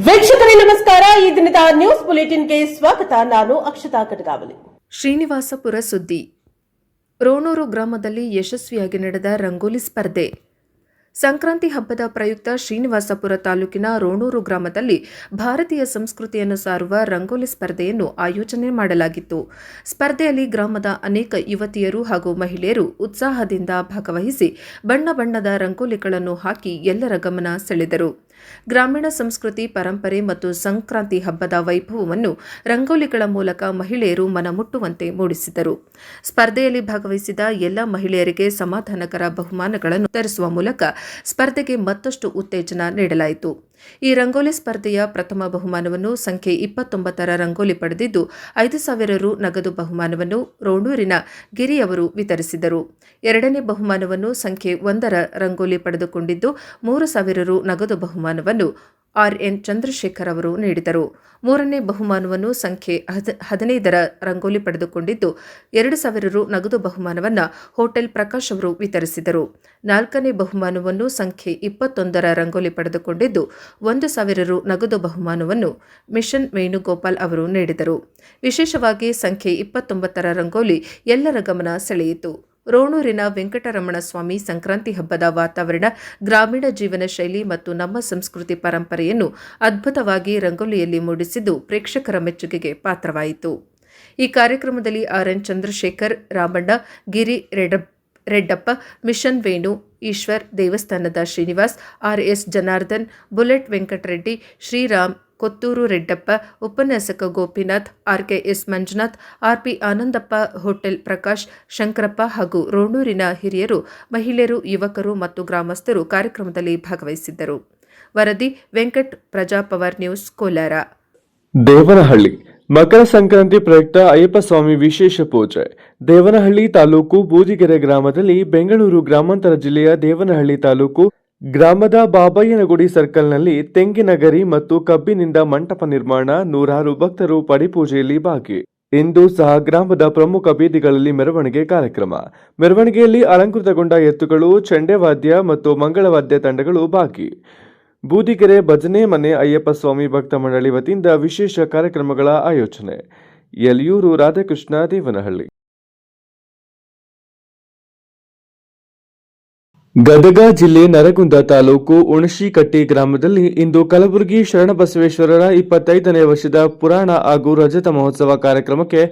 ವೀಕ್ಷಕರೇ ನಮಸ್ಕಾರ. ಈ ದಿನದ ನ್ಯೂಸ್ ಬುಲೆಟಿನ್ಗೆ ಸ್ವಾಗತ. ನಾನು ಅಕ್ಷತಾ ಕಟಗಾವಲಿ. ಶ್ರೀನಿವಾಸಪುರ ಸುದ್ದಿ. ರೋಣೂರು ಗ್ರಾಮದಲ್ಲಿ ಯಶಸ್ವಿಯಾಗಿ ನಡೆದ ರಂಗೋಲಿ ಸ್ಪರ್ಧೆ. ಸಂಕ್ರಾಂತಿ ಹಬ್ಬದ ಪ್ರಯುಕ್ತ ಶ್ರೀನಿವಾಸಪುರ ತಾಲೂಕಿನ ರೋಣೂರು ಗ್ರಾಮದಲ್ಲಿ ಭಾರತೀಯ ಸಂಸ್ಕೃತಿಯನ್ನು ಸಾರುವ ರಂಗೋಲಿ ಸ್ಪರ್ಧೆಯನ್ನು ಆಯೋಜನೆ ಮಾಡಲಾಗಿತ್ತು. ಸ್ಪರ್ಧೆಯಲ್ಲಿ ಗ್ರಾಮದ ಅನೇಕ ಯುವತಿಯರು ಹಾಗೂ ಮಹಿಳೆಯರು ಉತ್ಸಾಹದಿಂದ ಭಾಗವಹಿಸಿ ಬಣ್ಣ ಬಣ್ಣದ ರಂಗೋಲಿಗಳನ್ನು ಹಾಕಿ ಎಲ್ಲರ ಗಮನ ಸೆಳೆದರು. ಗ್ರಾಮೀಣ ಸಂಸ್ಕೃತಿ, ಪರಂಪರೆ ಮತ್ತು ಸಂಕ್ರಾಂತಿ ಹಬ್ಬದ ವೈಭವವನ್ನು ರಂಗೋಲಿಗಳ ಮೂಲಕ ಮಹಿಳೆಯರು ಮನಮುಟ್ಟುವಂತೆ ಮೂಡಿಸಿದರು. ಸ್ಪರ್ಧೆಯಲ್ಲಿ ಭಾಗವಹಿಸಿದ ಎಲ್ಲ ಮಹಿಳೆಯರಿಗೆ ಸಮಾಧಾನಕರ ಬಹುಮಾನಗಳನ್ನು ತರಿಸುವ ಮೂಲಕ ಸ್ಪರ್ಧೆಗೆ ಮತ್ತಷ್ಟು ಉತ್ತೇಜನ ನೀಡಲಾಯಿತು. ಈ ರಂಗೋಲಿ ಸ್ಪರ್ಧೆಯ ಪ್ರಥಮ ಬಹುಮಾನವನ್ನು ಸಂಖ್ಯೆ 29ರ ರಂಗೋಲಿ ಪಡೆದಿದ್ದು 5,000 ರು ನಗದು ಬಹುಮಾನವನ್ನು ರೋಣೂರಿನ ಗಿರಿಯವರು ವಿತರಿಸಿದರು. ಎರಡನೇ ಬಹುಮಾನವನ್ನು ಸಂಖ್ಯೆ 1ರ ರಂಗೋಲಿ ಪಡೆದುಕೊಂಡಿದ್ದು 3,000 ರು ನಗದು ಬಹುಮಾನವನ್ನು RN ಚಂದ್ರಶೇಖರ್ ಅವರು ನೀಡಿದರು. ಮೂರನೇ ಬಹುಮಾನವನ್ನು ಸಂಖ್ಯೆ 15ರ ರಂಗೋಲಿ ಪಡೆದುಕೊಂಡಿದ್ದು 2,000 ರು ನಗದು ಬಹುಮಾನವನ್ನು ಹೋಟೆಲ್ ಪ್ರಕಾಶ್ ಅವರು ವಿತರಿಸಿದರು. ನಾಲ್ಕನೇ ಬಹುಮಾನವನ್ನು ಸಂಖ್ಯೆ 21ರ ರಂಗೋಲಿ ಪಡೆದುಕೊಂಡಿದ್ದು 1,000 ರು ನಗದು ಬಹುಮಾನವನ್ನು ಮಿಷನ್ ವೇಣುಗೋಪಾಲ್ ಅವರು ನೀಡಿದರು. ವಿಶೇಷವಾಗಿ ಸಂಖ್ಯೆ 29ರ ರಂಗೋಲಿ ಎಲ್ಲರ ಗಮನ ಸೆಳೆಯಿತು. ರೋಣೂರಿನ ವೆಂಕಟರಮಣ ಸ್ವಾಮಿ ಸಂಕ್ರಾಂತಿ ಹಬ್ಬದ ವಾತಾವರಣ, ಗ್ರಾಮೀಣ ಜೀವನ ಶೈಲಿ ಮತ್ತು ನಮ್ಮ ಸಂಸ್ಕೃತಿ ಪರಂಪರೆಯನ್ನು ಅದ್ಭುತವಾಗಿ ರಂಗೋಲಿಯಲ್ಲಿ ಮೂಡಿಸಿದ್ದು ಪ್ರೇಕ್ಷಕರ ಮೆಚ್ಚುಗೆಗೆ ಪಾತ್ರವಾಯಿತು. ಈ ಕಾರ್ಯಕ್ರಮದಲ್ಲಿ RN ಚಂದ್ರಶೇಖರ್, ರಾಮಣ್ಣ, ಗಿರಿ ರೆಡ್ಡಪ್ಪ, ಮಿಷನ್ ವೇಣು, ಈಶ್ವರ್, ದೇವಸ್ಥಾನದ ಶ್ರೀನಿವಾಸ್, RS ಜನಾರ್ದನ್, ಬುಲೆಟ್ ವೆಂಕಟರೆಡ್ಡಿ, ಶ್ರೀರಾಮ್, ಕೊತ್ತೂರು ರೆಡ್ಡಪ್ಪ, ಉಪನ್ಯಾಸಕ Gopinath, RKS Manjunath, RP Anandappa, hotel Prakash, Shankarappa ಹಾಗೂ ರೋಣೂರಿನ ಹಿರಿಯರು, ಮಹಿಳೆಯರು, ಯುವಕರು ಮತ್ತು ಗ್ರಾಮಸ್ಥರು ಕಾರ್ಯಕ್ರಮದಲ್ಲಿ ಭಾಗವಹಿಸಿದ್ದರು. ವರದಿ ವೆಂಕಟ್, ಪ್ರಜಾಪವರ್ ನ್ಯೂಸ್, ಕೋಲಾರ. ದೇವನಹಳ್ಳಿ ಮಕರ ಸಂಕ್ರಾಂತಿ ಪ್ರಯುಕ್ತ ಅಯ್ಯಪ್ಪ ಸ್ವಾಮಿ ವಿಶೇಷ ಪೂಜೆ. ದೇವನಹಳ್ಳಿ ತಾಲೂಕು ಬೂದಿಗೆರೆ ಗ್ರಾಮದಲ್ಲಿ ಬೆಂಗಳೂರು ಗ್ರಾಮಾಂತರ ಜಿಲ್ಲೆಯ ದೇವನಹಳ್ಳಿ ತಾಲೂಕು ಗ್ರಾಮದ ಬಾಬಯ್ಯನಗುಡಿ ಸರ್ಕಲ್ನಲ್ಲಿ ತೆಂಗಿನ ಗರಿ ಮತ್ತು ಕಬ್ಬಿನಿಂದ ಮಂಟಪ ನಿರ್ಮಾಣ, ನೂರಾರು ಭಕ್ತರು ಪಡಿಪೂಜೆಯಲ್ಲಿ ಭಾಗಿ. ಇಂದು ಸಹ ಗ್ರಾಮದ ಪ್ರಮುಖ ಬೀದಿಗಳಲ್ಲಿ ಮೆರವಣಿಗೆ ಕಾರ್ಯಕ್ರಮ. ಮೆರವಣಿಗೆಯಲ್ಲಿ ಅಲಂಕೃತಗೊಂಡ ಎತ್ತುಗಳು, ಚೆಂಡೆವಾದ್ಯ ಮತ್ತು ಮಂಗಳವಾದ್ಯ ತಂಡಗಳು ಭಾಗಿ. ಬೂದಿಗೆರೆ ಭಜನೆ ಮನೆ ಅಯ್ಯಪ್ಪ ಸ್ವಾಮಿ ಭಕ್ತ ಮಂಡಳಿ ವತಿಯಿಂದ ವಿಶೇಷ ಕಾರ್ಯಕ್ರಮಗಳ ಆಯೋಜನೆ. ಯಲಿಯೂರು ರಾಧಾಕೃಷ್ಣ, ದೇವನಹಳ್ಳಿ. ಗದಗ ಜಿಲ್ಲೆ ನರಗುಂದ ತಾಲೂಕು ಉಣಶಿಕಟ್ಟಿ ಗ್ರಾಮದಲ್ಲಿ ಇಂದು ಕಲಬುರಗಿ ಶರಣಬಸವೇಶ್ವರರ 25ನೇ ವರ್ಷದ ಪುರಾಣ ಹಾಗೂ ರಜತ ಮಹೋತ್ಸವ ಕಾರ್ಯಕ್ರಮಕ್ಕೆ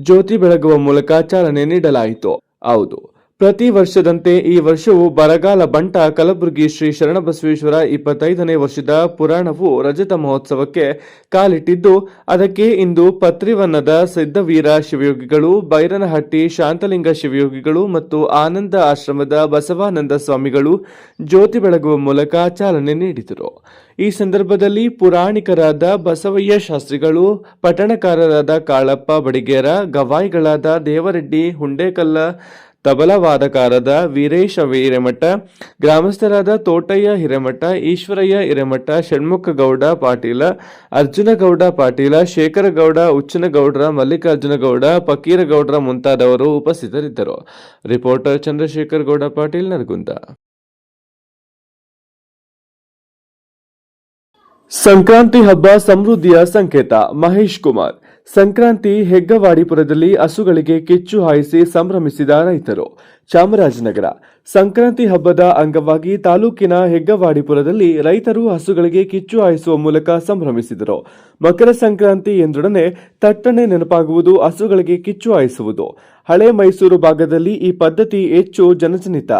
ಜ್ಯೋತಿ ಬೆಳಗುವ ಮೂಲಕ ಚಾಲನೆ ನೀಡಲಾಯಿತು. ಹೌದು, ಪ್ರತಿ ವರ್ಷದಂತೆ ಈ ವರ್ಷವೂ ಬರಗಾಲ ಬಂಟ ಕಲಬುರಗಿ ಶ್ರೀ ಶರಣಬಸವೇಶ್ವರ 25ನೇ ವರ್ಷದ ಪುರಾಣವು ರಜತ ಮಹೋತ್ಸವಕ್ಕೆ ಕಾಲಿಟ್ಟಿದ್ದು, ಅದಕ್ಕೆ ಇಂದು ಪತ್ರಿವನ್ನದ ಸಿದ್ದವೀರ ಶಿವಯೋಗಿಗಳು, ಬೈರನಹಟ್ಟಿ ಶಾಂತಲಿಂಗ ಶಿವಯೋಗಿಗಳು ಮತ್ತು ಆನಂದ ಆಶ್ರಮದ ಬಸವಾನಂದ ಸ್ವಾಮಿಗಳು ಜ್ಯೋತಿ ಬೆಳಗುವ ಮೂಲಕ ಚಾಲನೆ ನೀಡಿದರು. ಈ ಸಂದರ್ಭದಲ್ಲಿ ಪುರಾಣಿಕರಾದ ಬಸವಯ್ಯ ಶಾಸ್ತ್ರಿಗಳು, ಪಟ್ಟಣಕಾರರಾದ ಕಾಳಪ್ಪ ಬಡಿಗೇರ, ಗವಾಯಿಗಳಾದ ದೇವರೆಡ್ಡಿ ಹುಂಡೇಕಲ್ಲ, ತಬಲವಾದಕಾರದ ವೀರೇಶ ಹಿರೇಮಠ, ಗ್ರಾಮಸ್ಥರಾದ ತೋಟಯ್ಯ ಹಿರೇಮಠ, ಈಶ್ವರಯ್ಯ ಹಿರೇಮಠ, ಷಣ್ಮುಖಗೌಡ ಪಾಟೀಲ, ಅರ್ಜುನಗೌಡ ಪಾಟೀಲ, ಶೇಖರಗೌಡ, ಉಚ್ಚನಗೌಡ್ರ, ಮಲ್ಲಿಕಾರ್ಜುನಗೌಡ, ಫಕೀರಗೌಡ್ರ ಮುಂತಾದವರು ಉಪಸ್ಥಿತರಿದ್ದರು. ರಿಪೋರ್ಟರ್ ಚಂದ್ರಶೇಖರ್ ಗೌಡ ಪಾಟೀಲ್, ನರಗುಂದ. ಸಂಕ್ರಾಂತಿ ಹಬ್ಬ ಸಮೃದ್ಧಿಯ ಸಂಕೇತ. ಮಹೇಶ್ ಕುಮಾರ್. ಸಂಕ್ರಾಂತಿ ಹೆಗ್ಗವಾಡಿಪುರದಲ್ಲಿ ಹಸುಗಳಿಗೆ ಕಿಚ್ಚು ಹಾಯಿಸಿ ಸಂಭ್ರಮಿಸಿದ ರೈತರು. ಚಾಮರಾಜನಗರ. ಸಂಕ್ರಾಂತಿ ಹಬ್ಬದ ಅಂಗವಾಗಿ ತಾಲೂಕಿನ ಹೆಗ್ಗವಾಡಿಪುರದಲ್ಲಿ ರೈತರು ಹಸುಗಳಿಗೆ ಕಿಚ್ಚು ಹಾಯಿಸುವ ಮೂಲಕ ಸಂಭ್ರಮಿಸಿದರು. ಮಕರ ಸಂಕ್ರಾಂತಿ ಎಂದೊಡನೆ ತಟ್ಟನೆ ನೆನಪಾಗುವುದು ಹಸುಗಳಿಗೆ ಕಿಚ್ಚು ಹಾಯಿಸುವುದು. ಹಳೆ ಮೈಸೂರು ಭಾಗದಲ್ಲಿ ಈ ಪದ್ಧತಿ ಹೆಚ್ಚು ಜನಜನಿತ.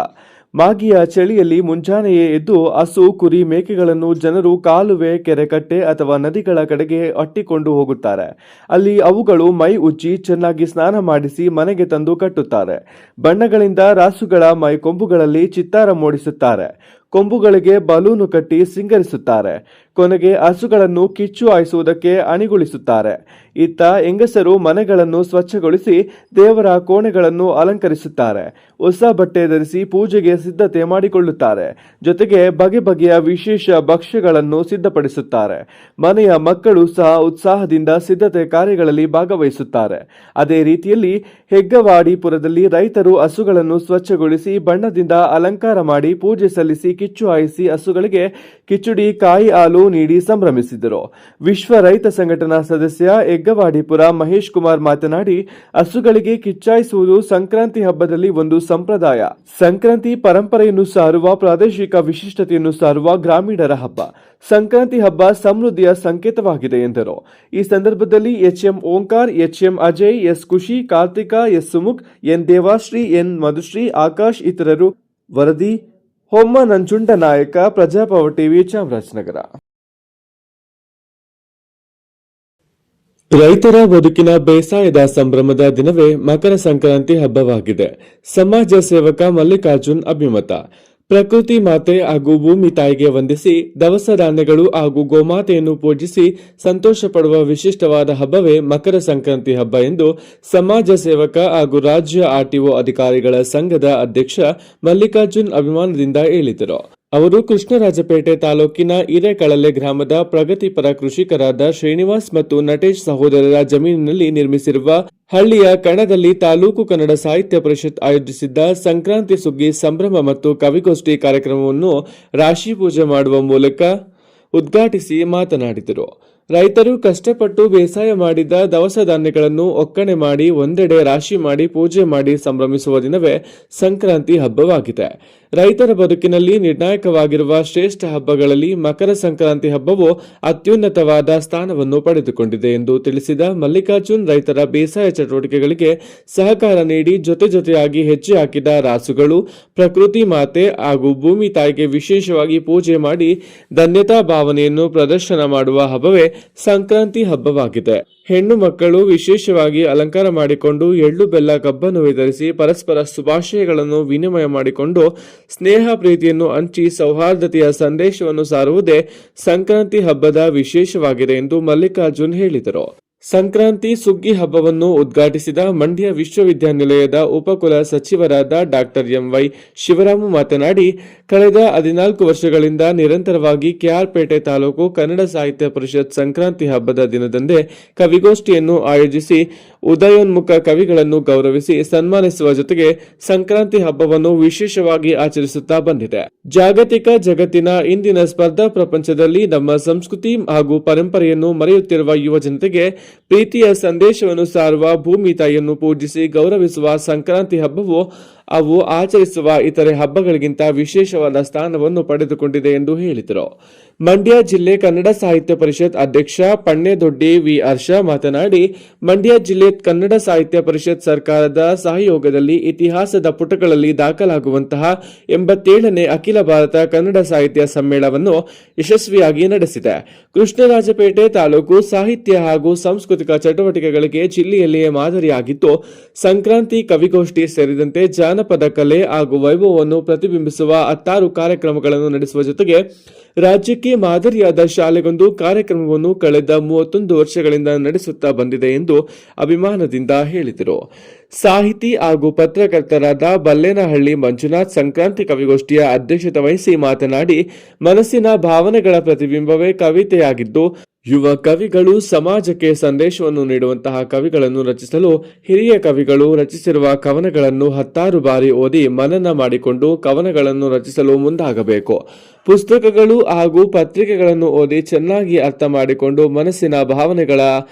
ಮಾಗಿಯ ಚಳಿಯಲ್ಲಿ ಮುಂಜಾನೆಯೇ ಎದ್ದು ಹಸು, ಕುರಿ, ಮೇಕೆಗಳನ್ನು ಜನರು ಕಾಲುವೆ, ಕೆರೆಕಟ್ಟೆ ಅಥವಾ ನದಿಗಳ ಕಡೆಗೆ ಅಟ್ಟಿಕೊಂಡು ಹೋಗುತ್ತಾರೆ. ಅಲ್ಲಿ ಅವುಗಳು ಮೈ ಉಜ್ಜಿ ಚೆನ್ನಾಗಿ ಸ್ನಾನ ಮಾಡಿಸಿ ಮನೆಗೆ ತಂದು ಕಟ್ಟುತ್ತಾರೆ. ಬಣ್ಣಗಳಿಂದ ರಾಸುಗಳ ಮೈ ಕೊಂಬುಗಳಲ್ಲಿ ಚಿತ್ತಾರ ಮೂಡಿಸುತ್ತಾರೆ. ಕೊಂಬುಗಳಿಗೆ ಬಲೂನು ಕಟ್ಟಿ ಸಿಂಗರಿಸುತ್ತಾರೆ. ಕೊನೆಗೆ ಹಸುಗಳನ್ನು ಕಿಚ್ಚು ಹಾಯಿಸುವುದಕ್ಕೆ ಅಣಿಗೊಳಿಸುತ್ತಾರೆ. ಇತ್ತ ಹೆಂಗಸರು ಮನೆಗಳನ್ನು ಸ್ವಚ್ಛಗೊಳಿಸಿ ದೇವರ ಕೋಣೆಗಳನ್ನು ಅಲಂಕರಿಸುತ್ತಾರೆ. ಹೊಸ ಬಟ್ಟೆ ಧರಿಸಿ ಪೂಜೆಗೆ ಸಿದ್ಧತೆ ಮಾಡಿಕೊಳ್ಳುತ್ತಾರೆ. ಜೊತೆಗೆ ಬಗೆ ಬಗೆಯ ವಿಶೇಷ ಭಕ್ಷ್ಯಗಳನ್ನು ಸಿದ್ಧಪಡಿಸುತ್ತಾರೆ. ಮನೆಯ ಮಕ್ಕಳು ಸಹ ಉತ್ಸಾಹದಿಂದ ಸಿದ್ಧತೆ ಕಾರ್ಯಗಳಲ್ಲಿ ಭಾಗವಹಿಸುತ್ತಾರೆ. ಅದೇ ರೀತಿಯಲ್ಲಿ ಹೆಗ್ಗವಾಡಿಪುರದಲ್ಲಿ ರೈತರು ಹಸುಗಳನ್ನು ಸ್ವಚ್ಛಗೊಳಿಸಿ ಬಣ್ಣದಿಂದ ಅಲಂಕಾರ ಮಾಡಿ ಪೂಜೆ ಸಲ್ಲಿಸಿ ಕಿಚ್ಚು ಹಾಯಿಸಿ ಹಸುಗಳಿಗೆ ಕಿಚುಡಿ ಕಾಯಿ ಹಾಲು ನೀಡಿ ಸಂಭ್ರಮಿಸಿದರು. ವಿಶ್ವ ರೈತ ಸಂಘಟನಾ ಸದಸ್ಯ ಹೆಗ್ಗವಾಡಿಪುರ ಮಹೇಶ್ ಕುಮಾರ್ ಮಾತನಾಡಿ, ಹಸುಗಳಿಗೆ ಕಿಚ್ಚಾಯಿಸುವುದು ಸಂಕ್ರಾಂತಿ ಹಬ್ಬದಲ್ಲಿ ಒಂದು ಸಂಪ್ರದಾಯ. ಸಂಕ್ರಾಂತಿ ಪರಂಪರೆಯನ್ನು ಸಾರುವ, ಪ್ರಾದೇಶಿಕ ವಿಶಿಷ್ಟತೆಯನ್ನು ಸಾರುವ ಗ್ರಾಮೀಣರ ಹಬ್ಬ. ಸಂಕ್ರಾಂತಿ ಹಬ್ಬ ಸಮೃದ್ಧಿಯ ಸಂಕೇತವಾಗಿದೆ ಎಂದರು. ಈ ಸಂದರ್ಭದಲ್ಲಿ H M Omkar, H M Ajay, S Khushi, Karthika, S Sumukh, N Devashree, N Madhushree, Akash ಇತರರು. ವರದಿ ಹೊಮ್ಮ ನಂಜುಂಡ ನಾಯಕ, ಪ್ರಜಾಪವ ಟಿವಿ, ಚಾಮರಾಜನಗರ. ರೈತರ ಬದುಕಿನ ಬೇಸಾಯದ ಸಂಭ್ರಮದ ದಿನವೇ ಮಕರ ಸಂಕ್ರಾಂತಿ ಹಬ್ಬವಾಗಿದೆ. ಸಮಾಜ ಸೇವಕ ಮಲ್ಲಿಕಾರ್ಜುನ್ ಅಭಿಮತ. ಪ್ರಕೃತಿ ಮಾತೆ ಹಾಗೂ ಭೂಮಿ ತಾಯಿಗೆ ವಂದಿಸಿ ದವಸ ಧಾನ್ಯಗಳು ಹಾಗೂ ಗೋಮಾತೆಯನ್ನು ಪೂಜಿಸಿ ಸಂತೋಷ ಪಡುವ ವಿಶಿಷ್ಟವಾದ ಹಬ್ಬವೇ ಮಕರ ಸಂಕ್ರಾಂತಿ ಹಬ್ಬ ಎಂದು ಸಮಾಜ ಸೇವಕ ಹಾಗೂ ರಾಜ್ಯ ಆರ್ಟಿಒ ಅಧಿಕಾರಿಗಳ ಸಂಘದ ಅಧ್ಯಕ್ಷ ಮಲ್ಲಿಕಾರ್ಜುನ್ ಅಭಿಮಾನದಿಂದ ಹೇಳಿದರು. ಅವರು ಕೃಷ್ಣರಾಜಪೇಟೆ ತಾಲೂಕಿನ ಹಿರೇಕಳಲೆ ಗ್ರಾಮದ ಪ್ರಗತಿಪರ ಕೃಷಿಕರಾದ ಶ್ರೀನಿವಾಸ್ ಮತ್ತು ನಟೇಶ್ ಸಹೋದರರ ಜಮೀನಿನಲ್ಲಿ ನಿರ್ಮಿಸಿರುವ ಹಳ್ಳಿಯ ಕಣದಲ್ಲಿ ತಾಲೂಕು ಕನ್ನಡ ಸಾಹಿತ್ಯ ಪರಿಷತ್ ಆಯೋಜಿಸಿದ್ದ ಸಂಕ್ರಾಂತಿ ಸುಗ್ಗಿ ಸಂಭ್ರಮ ಮತ್ತು ಕವಿಗೋಷ್ಠಿ ಕಾರ್ಯಕ್ರಮವನ್ನು ರಾಶಿ ಪೂಜೆ ಮಾಡುವ ಮೂಲಕ ಉದ್ಘಾಟಿಸಿ ಮಾತನಾಡಿದರು. ರೈತರು ಕಷ್ಟಪಟ್ಟು ಬೇಸಾಯ ಮಾಡಿದ ದವಸ ಧಾನ್ಯಗಳನ್ನು ಒಕ್ಕಣೆ ಮಾಡಿ ಒಂದೆಡೆ ರಾಶಿ ಮಾಡಿ ಪೂಜೆ ಮಾಡಿ ಸಂಭ್ರಮಿಸುವ ದಿನವೇ ಸಂಕ್ರಾಂತಿ ಹಬ್ಬವಾಗಿದೆ. ರೈತರ ಬದುಕಿನಲ್ಲಿ ನಿರ್ಣಾಯಕವಾಗಿರುವ ಶ್ರೇಷ್ಠ ಹಬ್ಬಗಳಲ್ಲಿ ಮಕರ ಸಂಕ್ರಾಂತಿ ಹಬ್ಬವು ಅತ್ಯುನ್ನತವಾದ ಸ್ಥಾನವನ್ನು ಪಡೆದುಕೊಂಡಿದೆ ಎಂದು ತಿಳಿಸಿದ ಮಲ್ಲಿಕಾರ್ಜುನ್, ರೈತರ ಬೇಸಾಯ ಚಟುವಟಿಕೆಗಳಿಗೆ ಸಹಕಾರ ನೀಡಿ ಜೊತೆಯಾಗಿ ಹೆಜ್ಜೆ ಹಾಕಿದ ರಾಸುಗಳು, ಪ್ರಕೃತಿ ಮಾತೆ ಹಾಗೂ ಭೂಮಿ ತಾಯಿಗೆ ವಿಶೇಷವಾಗಿ ಪೂಜೆ ಮಾಡಿ ಧನ್ಯತಾ ಭಾವನೆಯನ್ನು ಪ್ರದರ್ಶನ ಮಾಡುವ ಹಬ್ಬವೇ ಸಂಕ್ರಾಂತಿ ಹಬ್ಬವಾಗಿದೆ. ಹೆಣ್ಣು ಮಕ್ಕಳು ವಿಶೇಷವಾಗಿ ಅಲಂಕಾರ ಮಾಡಿಕೊಂಡು ಎಳ್ಳು ಬೆಲ್ಲ ಕಬ್ಬನ್ನು ವಿತರಿಸಿ ಪರಸ್ಪರ ಶುಭಾಶಯಗಳನ್ನು ವಿನಿಮಯ ಮಾಡಿಕೊಂಡು ಸ್ನೇಹ ಪ್ರೀತಿಯನ್ನು ಹಂಚಿ ಸೌಹಾರ್ದತೆಯ ಸಂದೇಶವನ್ನು ಸಾರುವುದೇ ಸಂಕ್ರಾಂತಿ ಹಬ್ಬದ ವಿಶೇಷವಾಗಿದೆ ಎಂದು ಮಲ್ಲಿಕಾರ್ಜುನ್ ಹೇಳಿದರು. ಸಂಕ್ರಾಂತಿ ಸುಗ್ಗಿ ಹಬ್ಬವನ್ನು ಉದ್ಘಾಟಿಸಿದ ಮಂಡ್ಯ ವಿಶ್ವವಿದ್ಯಾನಿಲಯದ ಉಪಕುಲ ಸಚಿವರಾದ ಡಾಕ್ಟರ್ ಎಂವೈ ಶಿವರಾಮು ಮಾತನಾಡಿ, ಕಳೆದ 14 ವರ್ಷಗಳಿಂದ ನಿರಂತರವಾಗಿ ಕೆಆರ್ಪೇಟೆ ತಾಲೂಕು ಕನ್ನಡ ಸಾಹಿತ್ಯ ಪರಿಷತ್ ಸಂಕ್ರಾಂತಿ ಹಬ್ಬದ ದಿನದಂದೇ ಕವಿಗೋಷ್ಠಿಯನ್ನು ಆಯೋಜಿಸಿ ಉದಯೋನ್ಮುಖ ಕವಿಗಳನ್ನು ಗೌರವಿಸಿ ಸನ್ಮಾನಿಸುವ ಜೊತೆಗೆ ಸಂಕ್ರಾಂತಿ ಹಬ್ಬವನ್ನು ವಿಶೇಷವಾಗಿ ಆಚರಿಸುತ್ತಾ ಬಂದಿದೆ. ಜಾಗತಿಕ ಜಗತ್ತಿನ ಇಂದಿನ ಸ್ಪರ್ಧಾ ಪ್ರಪಂಚದಲ್ಲಿ ನಮ್ಮ ಸಂಸ್ಕೃತಿ ಹಾಗೂ ಪರಂಪರೆಯನ್ನು ಮರೆಯುತ್ತಿರುವ ಯುವ ಜನತೆಗೆ ಪ್ರೀತಿಯ ಸಂದೇಶವನ್ನು ಸಾರುವ ಭೂಮಿ ತಾಯಿಯನ್ನು ಪೂಜಿಸಿ ಗೌರವಿಸುವ ಸಂಕ್ರಾಂತಿ ಹಬ್ಬವು ಅವು ಆಚರಿಸುವ ಇತರೆ ಹಬ್ಬಗಳಿಗಿಂತ ವಿಶೇಷವಾದ ಸ್ಥಾನವನ್ನು ಪಡೆದುಕೊಂಡಿದೆ ಎಂದು ಹೇಳಿದರು. ಮಂಡ್ಯ ಜಿಲ್ಲೆ ಕನ್ನಡ ಸಾಹಿತ್ಯ ಪರಿಷತ್ ಅಧ್ಯಕ್ಷ ಪಣ್ಣೆದೊಡ್ಡಿ ವಿ ಹರ್ಷ ಮಾತನಾಡಿ, ಮಂಡ್ಯ ಜಿಲ್ಲೆ ಕನ್ನಡ ಸಾಹಿತ್ಯ ಪರಿಷತ್ ಸರ್ಕಾರದ ಸಹಯೋಗದಲ್ಲಿ ಇತಿಹಾಸದ ಪುಟಗಳಲ್ಲಿ ದಾಖಲಾಗುವಂತಹ 87ನೇ ಅಖಿಲ ಭಾರತ ಕನ್ನಡ ಸಾಹಿತ್ಯ ಸಮ್ಮೇಳನವನ್ನು ಯಶಸ್ವಿಯಾಗಿ ನಡೆಸಿದೆ. ಕೃಷ್ಣರಾಜಪೇಟೆ ತಾಲೂಕು ಸಾಹಿತ್ಯ ಹಾಗೂ ಸಾಂಸ್ಕೃತಿಕ ಚಟುವಟಿಕೆಗಳಿಗೆ ಜಿಲ್ಲೆಯಲ್ಲಿಯೇ ಮಾದರಿಯಾಗಿದ್ದು, ಸಂಕ್ರಾಂತಿ ಕವಿಗೋಷ್ಠಿ ಸೇರಿದಂತೆ ಜಾನಪದ ಕಲೆ ಹಾಗೂ ವೈಭವವನ್ನು ಪ್ರತಿಬಿಂಬಿಸುವ 16 ಕಾರ್ಯಕ್ರಮಗಳನ್ನು ನಡೆಸುವ ಜೊತೆಗೆ ರಾಜ್ಯಕ್ಕೆ ಮಾದರಿಯಾದ ಶಾಲೆಗೊಂದು ಕಾರ್ಯಕ್ರಮವನ್ನು ಕಳೆದ 31 ವರ್ಷಗಳಿಂದ ನಡೆಸುತ್ತಾ ಬಂದಿದೆ ಎಂದು ಅಭಿಮಾನದಿಂದ ಹೇಳಿದರು. ಸಾಹಿತಿ ಹಾಗೂ ಪತ್ರಕರ್ತರಾದ ಬಲ್ಲೇನಹಳ್ಳಿ ಮಂಜುನಾಥ್ ಸಂಕ್ರಾಂತಿ ಕವಿಗೋಷ್ಠಿಯ ಅಧ್ಯಕ್ಷತೆ ವಹಿಸಿ ಮಾತನಾಡಿ, ಮನಸ್ಸಿನ ಭಾವನೆಗಳ ಪ್ರತಿಬಿಂಬವೇ ಕವಿತೆಯಾಗಿದ್ದು, ಯುವ ಕವಿಗಳು ಸಮಾಜಕ್ಕೆ ಸಂದೇಶವನ್ನು ನೀಡುವಂತಹ ಕವಿಗಳನ್ನು ರಚಿಸಲು ಹಿರಿಯ ಕವಿಗಳು ರಚಿಸಿರುವ ಕವನಗಳನ್ನು 16 ಬಾರಿ ಓದಿ ಮನನ ಮಾಡಿಕೊಂಡು ಕವನಗಳನ್ನು ರಚಿಸಲು ಮುಂದಾಗಬೇಕು. ಪುಸ್ತಕಗಳು ಹಾಗೂ ಪತ್ರಿಕೆಗಳನ್ನು ಓದಿ ಚೆನ್ನಾಗಿ ಅರ್ಥ ಮಾಡಿಕೊಂಡು ಮನಸ್ಸಿನ ಭಾವನೆಗಳ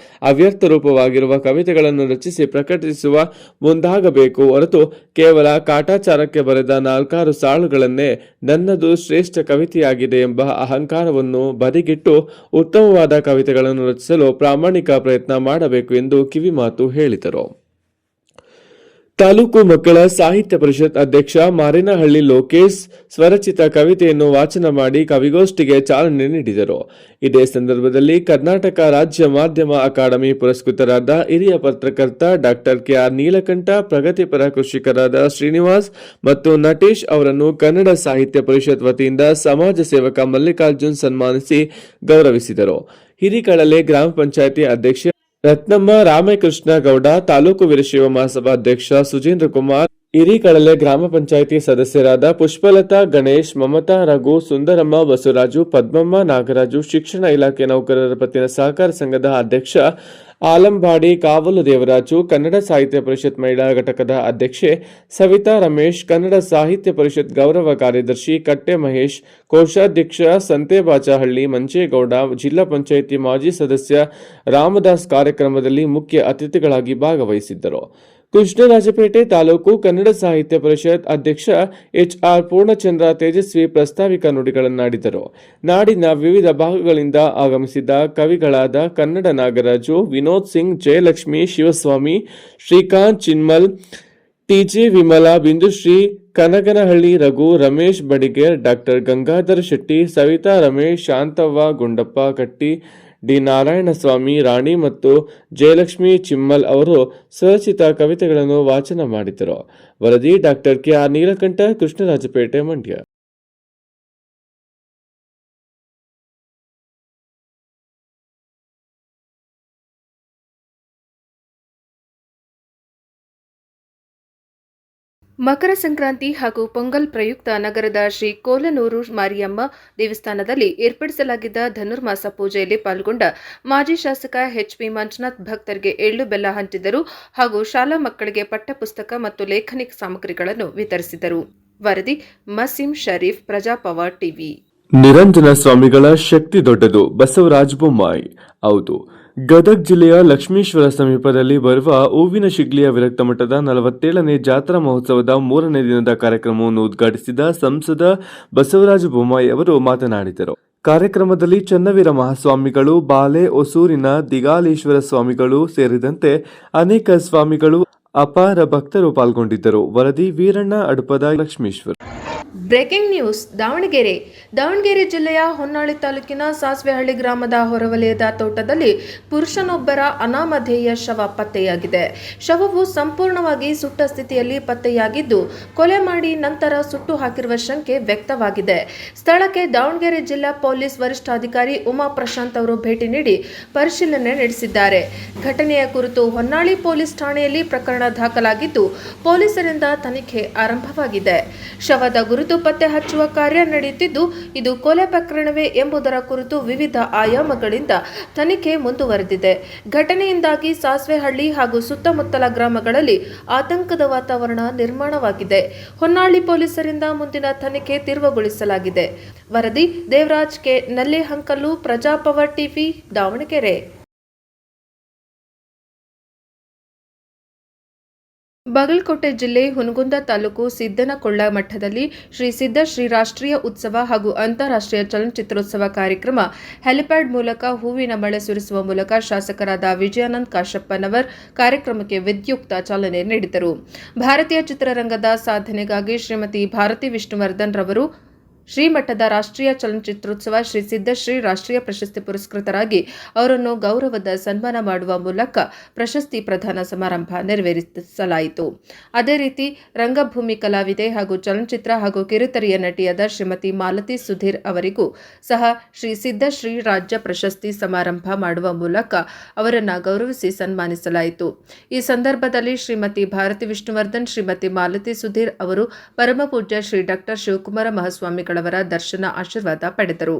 ಅವ್ಯಕ್ತ ರೂಪವಾಗಿರುವ ಕವಿತೆಗಳನ್ನು ರಚಿಸಿ ಪ್ರಕಟಿಸುವ ಮುಂದಾಗಬೇಕು ಹೊರತು ಕೇವಲ ಕಾಟಾಚಾರಕ್ಕೆ ಬರೆದ 4 ಸಾಲುಗಳನ್ನೇ ನನ್ನದು ಶ್ರೇಷ್ಠ ಕವಿತೆಯಾಗಿದೆ ಎಂಬ ಅಹಂಕಾರವನ್ನು ಬದಿಗಿಟ್ಟು ಉತ್ತಮವಾದ ಕವಿತೆಗಳನ್ನು ರಚಿಸಲು ಪ್ರಾಮಾಣಿಕ ಪ್ರಯತ್ನ ಮಾಡಬೇಕು ಎಂದು ಕಿವಿಮಾತು ಹೇಳಿದರು. ತಾಲೂಕು ಮಕ್ಕಳ ಸಾಹಿತ್ಯ ಪರಿಷತ್ ಅಧ್ಯಕ್ಷ ಮಾರೇನಹಳ್ಳಿ ಲೋಕೇಶ್ ಸ್ವರಚಿತ ಕವಿತೆಯನ್ನು ವಾಚನ ಮಾಡಿ ಕವಿಗೋಷ್ಠಿಗೆ ಚಾಲನೆ ನೀಡಿದರು. ಇದೇ ಸಂದರ್ಭದಲ್ಲಿ ಕರ್ನಾಟಕ ರಾಜ್ಯ ಮಾಧ್ಯಮ ಅಕಾಡೆಮಿ ಪುರಸ್ಕೃತರಾದ ಹಿರಿಯ ಪತ್ರಕರ್ತ ಡಾಕ್ಟರ್ ಕೆಆರ್ ನೀಲಕಂಠ, ಪ್ರಗತಿಪರ ಕೃಷಿಕರಾದ ಶ್ರೀನಿವಾಸ್ ಮತ್ತು ನಟೇಶ್ ಅವರನ್ನು ಕನ್ನಡ ಸಾಹಿತ್ಯ ಪರಿಷತ್ ವತಿಯಿಂದ ಸಮಾಜ ಸೇವಕ ಮಲ್ಲಿಕಾರ್ಜುನ್ ಸನ್ಮಾನಿಸಿ ಗೌರವಿಸಿದರು. ಹಿರಿಕಳಲೆ ಗ್ರಾಮ ಪಂಚಾಯಿತಿ ಅಧ್ಯಕ್ಷೆ ರತ್ನಮ್ಮ ರಾಮಕೃಷ್ಣ ಗೌಡ, ತಾಲೂಕು ವೀರಶೈವ ಮಹಾಸಭಾ ಅಧ್ಯಕ್ಷ ಸುಜೇಂದ್ರ ಕುಮಾರ್, ಹಿರೀಕಳಲೆ ಗ್ರಾಮ ಪಂಚಾಯಿತಿ ಸದಸ್ಯರಾದ ಪುಷ್ಪಲತಾ, ಗಣೇಶ್, ಮಮತಾ, ರಘು, ಸುಂದರಮ್ಮ, ಬಸವರಾಜು, ಪದ್ಮಮ್ಮ, ನಾಗರಾಜು, ಶಿಕ್ಷಣ ಇಲಾಖೆ ನೌಕರರ ಪತ್ತಿನ ಸಹಕಾರ ಸಂಘದ ಅಧ್ಯಕ್ಷ ಆಲಂಬಾಡಿ ಕಾವಲು ದೇವರಾಜು, ಕನ್ನಡ ಸಾಹಿತ್ಯ ಪರಿಷತ್ ಮಹಿಳಾ ಘಟಕದ ಅಧ್ಯಕ್ಷೆ ಸವಿತಾ ರಮೇಶ್, ಕನ್ನಡ ಸಾಹಿತ್ಯ ಪರಿಷತ್ ಗೌರವ ಕಾರ್ಯದರ್ಶಿ ಕಟ್ಟೆ ಮಹೇಶ್, ಕೋಶಾಧ್ಯಕ್ಷ ಸಂತೆಬಾಚಹಳ್ಳಿ ಮಂಚೇಗೌಡ, ಜಿಲ್ಲಾ ಪಂಚಾಯಿತಿ ಮಾಜಿ ಸದಸ್ಯ ರಾಮದಾಸ್ ಕಾರ್ಯಕ್ರಮದಲ್ಲಿ ಮುಖ್ಯ ಅತಿಥಿಗಳಾಗಿ ಭಾಗವಹಿಸಿದ್ದರು. ಕೃಷ್ಣರಾಜಪೇಟೆ ತಾಲೂಕು ಕನ್ನಡ ಸಾಹಿತ್ಯ ಪರಿಷತ್ ಅಧ್ಯಕ್ಷ ಎಚ್ಆರ್ ಪೂರ್ಣಚಂದ್ರ ತೇಜಸ್ವಿ ಪ್ರಾಸ್ತಾವಿಕ ನುಡಿಗಳನ್ನಾಡಿದರು. ನಾಡಿನ ವಿವಿಧ ಭಾಗಗಳಿಂದ ಆಗಮಿಸಿದ್ದ ಕವಿಗಳಾದ ಕನ್ನಡ ನಾಗರಾಜು, ವಿನೋದ್ ಸಿಂಗ್, ಜಯಲಕ್ಷ್ಮಿ, ಶಿವಸ್ವಾಮಿ, ಶ್ರೀಕಾಂತ್ ಚಿನ್ಮಲ್, ಟಿಜೆ ವಿಮಲಾ, ಬಿಂದುಶ್ರೀ, ಕನಗನಹಳ್ಳಿ ರಘು, ರಮೇಶ್ ಬಡಿಗೇರ್, ಡಾಕ್ಟರ್ ಗಂಗಾಧರ ಶೆಟ್ಟಿ, ಸವಿತಾ ರಮೇಶ್, ಶಾಂತವ್ವ, ಗುಂಡಪ್ಪ ಕಟ್ಟಿ, ಡಿ ನಾರಾಯಣಸ್ವಾಮಿ, ರಾಣಿ ಮತ್ತು ಜಯಲಕ್ಷ್ಮಿ ಚಿಮ್ಮಲ್ ಅವರು ಸ್ವರಚಿತ ಕವಿತೆಗಳನ್ನು ವಾಚನ ಮಾಡಿದರು. ವರದಿ ಡಾಕ್ಟರ್ ಕೆಆರ್ ನೀಲಕಂಠ, ಕೃಷ್ಣರಾಜಪೇಟೆ, ಮಂಡ್ಯ. ಮಕರ ಸಂಕ್ರಾಂತಿ ಹಾಗೂ ಪೊಂಗಲ್ ಪ್ರಯುಕ್ತ ನಗರದ ಶ್ರೀ ಕೋಲನೂರು ಮಾರಿಯಮ್ಮ ದೇವಸ್ಥಾನದಲ್ಲಿ ಏರ್ಪಡಿಸಲಾಗಿದ್ದ ಧನುರ್ಮಾಸ ಪೂಜೆಯಲ್ಲಿ ಪಾಲ್ಗೊಂಡ ಮಾಜಿ ಶಾಸಕ ಎಚ್ಪಿ ಮಂಜುನಾಥ್ ಭಕ್ತರಿಗೆ ಎಳ್ಳು ಬೆಲ್ಲ ಹಂಚಿದರು ಹಾಗೂ ಶಾಲಾ ಮಕ್ಕಳಿಗೆ ಪಠ್ಯಪುಸ್ತಕ ಮತ್ತು ಲೇಖನಿ ಸಾಮಗ್ರಿಗಳನ್ನು ವಿತರಿಸಿದರು. ವರದಿ ಮಸೀಂ ಶರೀಫ್, ಪ್ರಜಾಪವಾರ್ ಟಿವಿ. ನಿರಂಜನ ಸ್ವಾಮಿಗಳ ಶಕ್ತಿ ದೊಡ್ಡದು, ಬಸವರಾಜ ಬೊಮ್ಮಾಯಿ. ಹೌದು, ಗದಗ ಜಿಲ್ಲೆಯ ಲಕ್ಷ್ಮೀಶ್ವರ ಸಮೀಪದಲ್ಲಿ ಬರುವ ಹೂವಿನ ಶಿಗ್ಲಿಯ ವಿರಕ್ತ ಮಠದ 47ನೇ ಜಾತ್ರಾ ಮಹೋತ್ಸವದ 3ನೇ ದಿನದ ಕಾರ್ಯಕ್ರಮವನ್ನು ಉದ್ಘಾಟಿಸಿದ ಸಂಸದ ಬಸವರಾಜ ಬೊಮ್ಮಾಯಿ ಅವರು ಮಾತನಾಡಿದರು. ಕಾರ್ಯಕ್ರಮದಲ್ಲಿ ಚನ್ನವೀರ ಮಹಾಸ್ವಾಮಿಗಳು, ಬಾಲೆ ಹೊಸೂರಿನ ದಿಗಾಲೇಶ್ವರ ಸ್ವಾಮಿಗಳು ಸೇರಿದಂತೆ ಅನೇಕ ಸ್ವಾಮಿಗಳು, ಅಪಾರ ಭಕ್ತರು ಪಾಲ್ಗೊಂಡಿದ್ದರು. ವರದಿ ವೀರಣ್ಣ ಅಡಪದ, ಲಕ್ಷ್ಮೀಶ್ವರ. Breaking news. ದಾವಣಗೆರೆ ಜಿಲ್ಲೆಯ ಹೊನ್ನಾಳಿ ತಾಲೂಕಿನ ಸಾಸ್ವೆಹಳ್ಳಿ ಗ್ರಾಮದ ಹೊರವಲಯದ ತೋಟದಲ್ಲಿ ಪುರುಷನೊಬ್ಬರ ಅನಾಮಧೇಯ ಶವ ಪತ್ತೆಯಾಗಿದೆ. ಶವವು ಸಂಪೂರ್ಣವಾಗಿ ಸುಟ್ಟ ಸ್ಥಿತಿಯಲ್ಲಿ ಪತ್ತೆಯಾಗಿದ್ದು, ಕೊಲೆ ಮಾಡಿ ನಂತರ ಸುಟ್ಟು ಹಾಕಿರುವ ಶಂಕೆ ವ್ಯಕ್ತವಾಗಿದೆ. ಸ್ಥಳಕ್ಕೆ ದಾವಣಗೆರೆ ಜಿಲ್ಲಾ ಪೊಲೀಸ್ ವರಿಷ್ಠಾಧಿಕಾರಿ ಉಮಾ ಪ್ರಶಾಂತ್ ಅವರು ಭೇಟಿ ನೀಡಿ ಪರಿಶೀಲನೆ ನಡೆಸಿದ್ದಾರೆ. ಘಟನೆಯ ಕುರಿತು ಹೊನ್ನಾಳಿ ಪೊಲೀಸ್ ಠಾಣೆಯಲ್ಲಿ ಪ್ರಕರಣ ದಾಖಲಾಗಿದ್ದು, ಪೊಲೀಸರಿಂದ ತನಿಖೆ ಆರಂಭವಾಗಿದೆ. ಶವದ ಗುರುತು ಪತ್ತೆ ಹಚ್ಚುವ ಕಾರ್ಯ ನಡೆಯುತ್ತಿದ್ದು, ಇದು ಕೊಲೆ ಪ್ರಕರಣವೇ ಎಂಬುದರ ಕುರಿತು ವಿವಿಧ ಆಯಾಮಗಳಿಂದ ತನಿಖೆ ಮುಂದುವರೆದಿದೆ. ಘಟನೆಯಿಂದಾಗಿ ಸಾಸ್ವೆಹಳ್ಳಿ ಹಾಗೂ ಸುತ್ತಮುತ್ತಲ ಗ್ರಾಮಗಳಲ್ಲಿ ಆತಂಕದ ವಾತಾವರಣ ನಿರ್ಮಾಣವಾಗಿದೆ. ಹೊನ್ನಾಳಿ ಪೊಲೀಸರಿಂದ ಮುಂದಿನ ತನಿಖೆ ತೀವ್ರಗೊಳಿಸಲಾಗಿದೆ. ವರದಿ ದೇವರಾಜ್ ಕೆ ನಲ್ಲಿಹಂಕಲು, ಪ್ರಜಾಪವರ್ ಟಿವಿ, ದಾವಣಗೆರೆ. ಬಾಗಲಕೋಟೆ ಜಿಲ್ಲೆ ಹುನಗುಂದ ತಾಲೂಕು ಸಿದ್ದನಕೊಳ್ಳ ಮಠದಲ್ಲಿ ಶ್ರೀ ಸಿದ್ಧ ಶ್ರೀ ರಾಷ್ಟ್ರೀಯ ಉತ್ಸವ ಹಾಗೂ ಅಂತಾರಾಷ್ಟ್ರೀಯ ಚಲನಚಿತ್ರೋತ್ಸವ ಕಾರ್ಯಕ್ರಮ ಹೆಲಿಪ್ಯಾಡ್ ಮೂಲಕ ಹೂವಿನ ಮಳೆ ಸುರಿಸುವ ಮೂಲಕ ಶಾಸಕರಾದ ವಿಜಯಾನಂದ್ ಕಾಶಪ್ಪನವರ್ ಕಾರ್ಯಕ್ರಮಕ್ಕೆ ವಿದ್ಯುಕ್ತ ಚಾಲನೆ ನೀಡಿದರು. ಭಾರತೀಯ ಚಿತ್ರರಂಗದ ಸಾಧನೆಗಾಗಿ ಶ್ರೀಮತಿ ಭಾರತಿ ವಿಷ್ಣುವರ್ಧನ್ ರವರು ಶ್ರೀಮಠದ ರಾಷ್ಟ್ರೀಯ ಚಲನಚಿತ್ರೋತ್ಸವ ಶ್ರೀ ಸಿದ್ಧ ಶ್ರೀ ರಾಷ್ಟ್ರೀಯ ಪ್ರಶಸ್ತಿ ಪುರಸ್ಕೃತರಾಗಿ ಅವರನ್ನು ಗೌರವದ ಸನ್ಮಾನ ಮಾಡುವ ಮೂಲಕ ಪ್ರಶಸ್ತಿ ಪ್ರದಾನ ಸಮಾರಂಭ ನೆರವೇರಿಸಲಾಯಿತು. ಅದೇ ರೀತಿ ರಂಗಭೂಮಿ ಕಲಾವಿದೆ ಹಾಗೂ ಚಲನಚಿತ್ರ ಹಾಗೂ ಕಿರುತೆರೆಯ ನಟಿಯಾದ ಶ್ರೀಮತಿ ಮಾಲತಿ ಸುಧೀರ್ ಅವರಿಗೂ ಸಹ ಶ್ರೀ ಸಿದ್ಧ ಶ್ರೀ ರಾಜ್ಯ ಪ್ರಶಸ್ತಿ ಸಮಾರಂಭ ಮಾಡುವ ಮೂಲಕ ಅವರನ್ನು ಗೌರವಿಸಿ ಸನ್ಮಾನಿಸಲಾಯಿತು. ಈ ಸಂದರ್ಭದಲ್ಲಿ ಶ್ರೀಮತಿ ಭಾರತಿ ವಿಷ್ಣುವರ್ಧನ್, ಶ್ರೀಮತಿ ಮಾಲತಿ ಸುಧೀರ್ ಅವರು ಪರಮಪೂಜ್ಯ ಶ್ರೀ ಡಾಕ್ಟರ್ ಶಿವಕುಮಾರ ಮಹಾಸ್ವಾಮಿಗಳ ದರ್ಶನ ಆಶೀರ್ವಾದ ಪಡೆದರು.